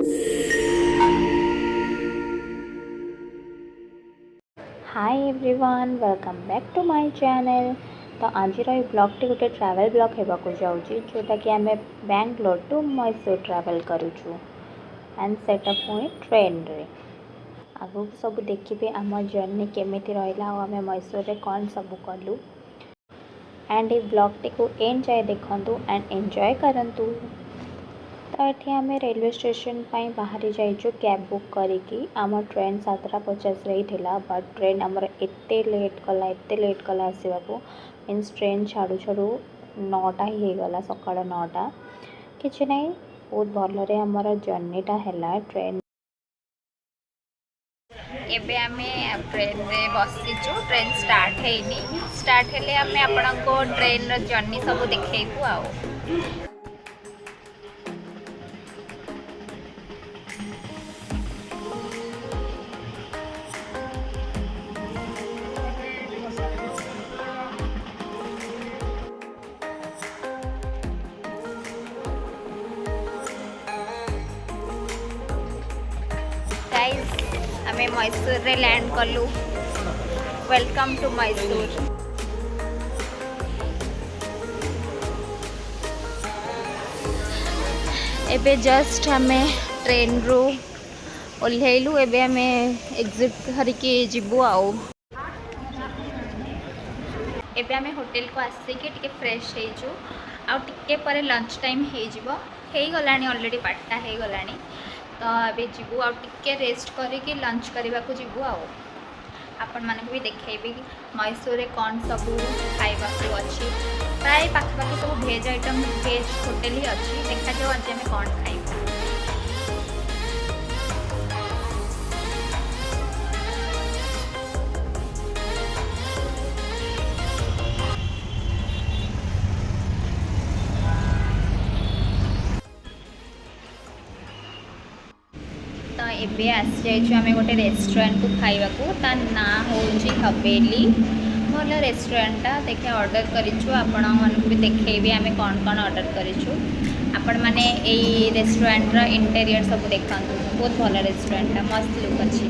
Hi everyone, welcome back to my channel. तो आज ब्लॉगटी गोटे ट्रैवल ब्लॉग होगा जाऊँगी, जोटा कि आम बैंगलोर टू मैसूर ट्रैवल करूँ एंड सेटा पुणी ट्रेन रे आगू सब देखिए आम जर्नी केमिति रहा आम मैसूर रे कौन सब कलु एंड ये ब्लॉगटी को एंड जाए देखूँ एंड एंजॉय करंतु। तो ये आम रेलवे स्टेशन पर बाहरी जाइए कैब बुक करिकी। आम ट्रेन 7:50 रही थिला, बट ट्रेन आमर एते लेट कला आसवाक मीन्स ट्रेन छाड़ू छाड़ू 9टा ही होगला, सकाळ 9टा। किसी ना बहुत भलरे आमर जर्नीटा है ट्रेन। एबे आमे ट्रेन रे बसीचु, ट्रेन स्टार्ट हैनी, स्टार्ट हेले आमे आपनको ट्रेन रो जर्नी सब देखैबु आउ। गाइस आमे मैसूर रे लैंड कलु। Welcome to Mysore. एबे जस्ट आमे ट्रेन रू ओल्हेलु, एबे आमे एग्जिट करके जीवु आउ। एबे आमे होटल को आसिके टिके फ्रेश हेजु आउ टिके परे लंच टाइम हे गलानी, ऑलरेडी 8टा हे गलानी। तो अबे जीवु आउ टिके रेस्ट करके लंच करने को जीवु आउ। आपण मानक भी देखेबी मैसूर रे कौन सब खाइबा को अच्छी, प्राय पाखपाखि सब भेज आइटम, भेज होटल ही अच्छी। देखा जाओ आज आम कौन खाइबा। तो एबे आसी जाइछु आमे गोटे रेस्टोरेंट को खाइबा को, ता ना होउची हवेली। भल रेस्टोरेंटा देखे ऑर्डर करिछु, आपण मानक भी देखेबी आमे कौन कौन ऑर्डर करिछु। आपण माने एई रेस्टोरेंट रा इंटीरियर सब देखंतु, बहुत भल रेस्टोरेंटा, मस्त लुक अछि।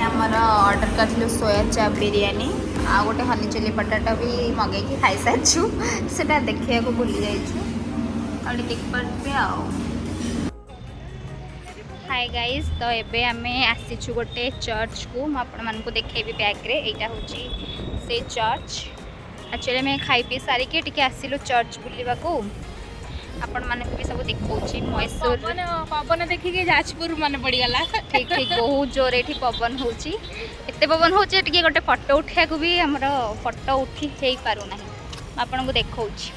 आमर ऑर्डर कर सोया चाप बिरयानी आ गोटे हनी चिली पटाटा भी मगे खाई सारी, से देखा भूली जाइए। हाय गाइस, तो एबे आमे आसीचु गोटे चर्च को, मुझे देखेबी बैक रे। एटा होची से चर्च। एक्चुअली मैं खाई पी सारिके टिके आसिलु चर्च बुलिबा को। आपण माने भी सब देखौची मैसूर पवन देखिके जाजपुर माने पड़ी गला। ठीक ठीक, बहुत जोर एठी पवन होची, एते पवन होची टिके गोटे फोटो उठिया को भी हमरो फोटो उठी हेई पारु नाही। आपण को देखौची,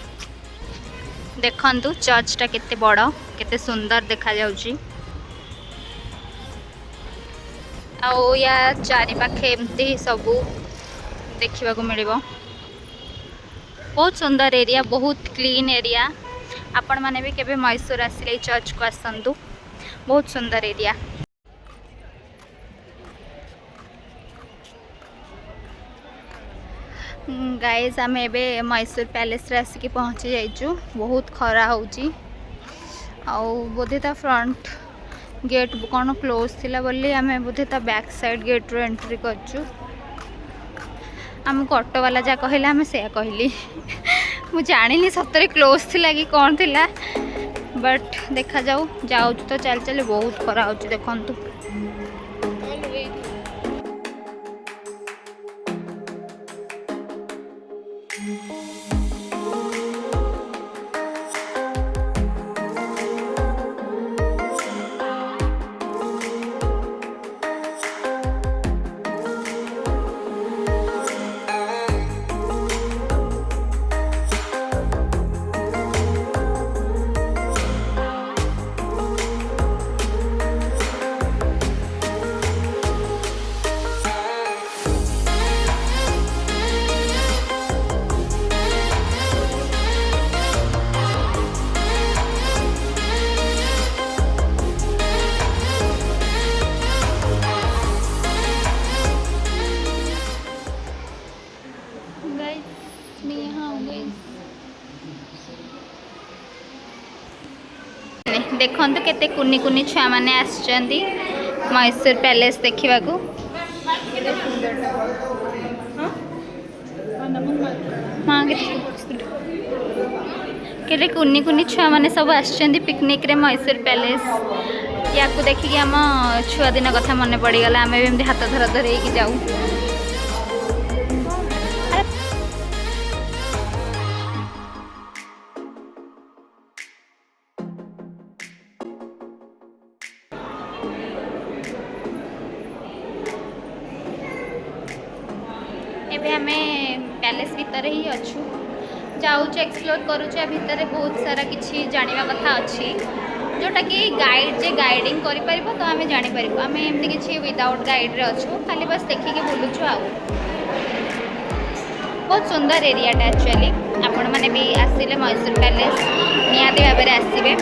देखंतु चर्चटा केते बड़, केते सुंदर देखा जाउची। आ या चारि पाखे एमती सब देखिबा को मिलिबो। बहुत सुंदर एरिया, बहुत क्लीन एरिया। आपण माने भी केबे मैसूर आसिले चर्च को आसंतु, बहुत सुंदर एरिया। गाइस आम एबे मैसूर पैलेस रे आसिक पहुँची जाइचु। बहुत खरा होची, आउ बोधे ता फ्रंट गेट कौन क्लोज थिला बोली आमे बोधे ता बैक साइड गेट रो एंट्री करचु। आमको ऑटो वाला जा कहला आमे से कहली मु जानी सतरे क्लोज थिला कि कौन थिला, बट देखा जाऊ जाऊ तो चल चल बहुत खरा होची देखंतु। देखो केते कुनी कुनी छुआ मैंने आसचंदी मैसूर पैलेस देखा हाँ के कुनी कुनी छुआ मैंने सब आसचंदी पिकनिक रे मैसूर पैलेस या देखिकी आम छुआ दिन कथा मन पड़गला आम भी हाथ धरा धर जाऊ एबे हमें पैलेस भीतर ही अच्छू जाऊँ एक्सप्लोर करुचे भितर बहुत सारा किसी जाना कथा अच्छी जोटा कि गाइड जे गाइडिंग कर तो आम जापर आम एमती किसी विदाउट गाइड रे अच्छू खाली बस देखिए बुलूचु आ बहुत सुंदर एरियाटा एक्चुअली आपण मैंने भी आसिले मैसूर पैलेस निहाती भाव में आसबे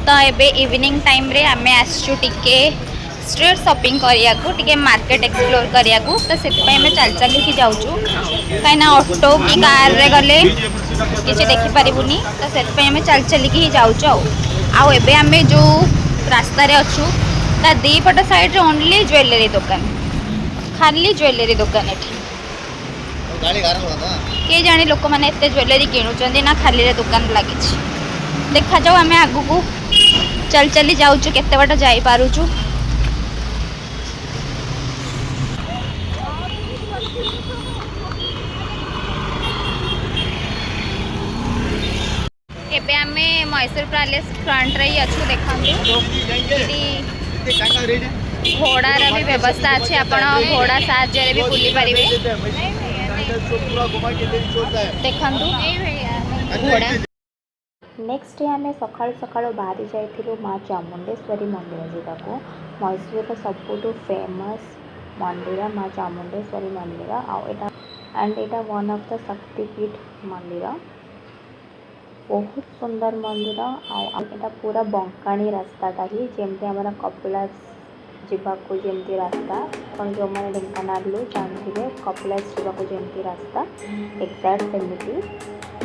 तो ये इवनिंग टाइम रे आमे आसचु टिके स्ट्रीट शॉपिंग करिया को टिके मार्केट एक्सप्लोर करिया को तो से आम चल चल के जाऊँ कहीं ऑटो कि कार रे गले किसी देखि पारिबुनी तो से आम चल चल के जाऊँ आउ एबे आमे जो रास्ता रे अच्छु ता दी पट साइड रे ओनली ज्वेलरी दुकान खाली ज्वेलरी दुकान किए जाने लोक मैंने एत ज्वेलरी किणुचंदी ना खाली रे दुकान लगी देखा जाऊ आम आगु को चल चली जाऊँ केते बाट जाई पारुचु एबे आमे मैसूर पैलेस फ्रंट रे ही अच्छु देखा घोड़ार भी व्यवस्था अच्छे आपण घोड़ा साहाय्य भी बुली पारिबे देखंतु घोड़ा नेक्स्ट डे आम सका सका बाहरी जाइलु माँ चामुंडेश्वरी मंदिर जावाक मैसूर सबुठ फेमस मंदिर माँ चामुंडेश्वरी मंदिर आटा and Etah one of the शक्तिपीठ मंदिर बहुत सुंदर मंदिर आटा पूरा बंकाणी रास्ताटा ही जमती आम कपिलास जावाक जमती रास्ता जो मैंने ढेंकानाल जानते कपिलास जावाक जमती रास्ता एक्जाक्ट सेमती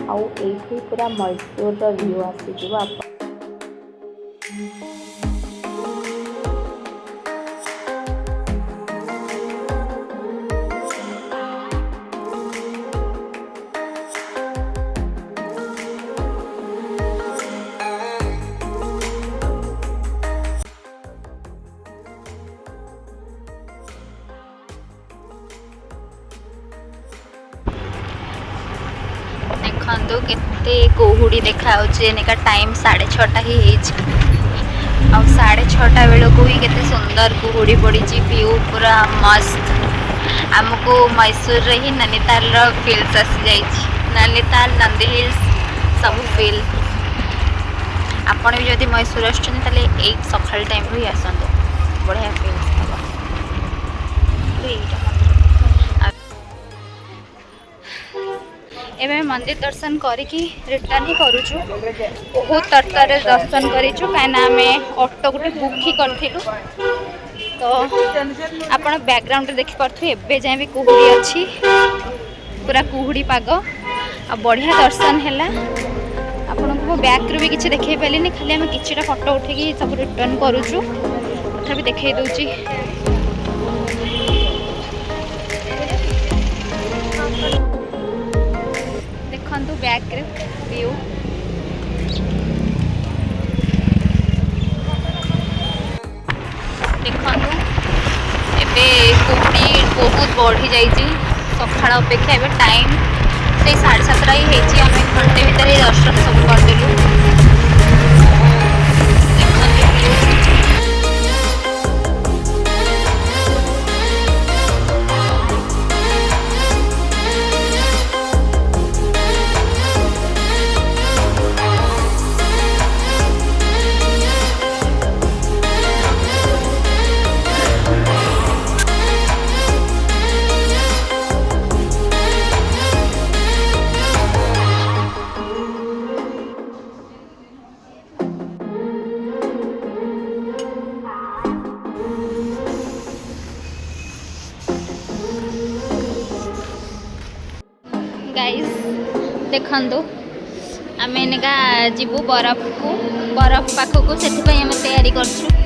आउ एठी पूरा मैसूर व्यू आसीजिव आप देखो केते कुहुड़ी देखा निका टाइम 6:30 ही आ 6:30 बेलू ही केते सुंदर कुहुड़ी पड़ी व्यू पूरा मस्त आमको मैसूर रे ही नैनीताल फील्स आसी जाइए नैनीताल नंदी हिल्स सब फील आपण भी जदि मैसूर आसुँचे सकाल टाइम ही आसतु बढ़िया फील्स हम एवं मंदिर दर्शन करके रिटर्न ही करुचु बहुत तरतर दर्शन करूँ कहीं आम ऑटो गोटे बुक ही करूँ तो आपण बैकग्राउंड देखिपे एवं जाए भी कुहुड़ी अच्छी पूरा कुहुड़ी पाग आ बढ़िया दर्शन है आपण को बैक रू भी किसी देखे पारे खाली आम कि फोटो उठेकी सब रिटर्न करुचु तथा देखई दूची देखु बैक व्यू देखु एबे कुहुड़ी बहुत बढ़ी जाइए सकाळ अपेक्षा एबे टाइम से 7:30 ही होती आम घंटे भितर दर्शन सब करदेलु। गाइस देखंतु आम एनेका जीवु बरफ को बरफ पाखक से आम तैयारी करछु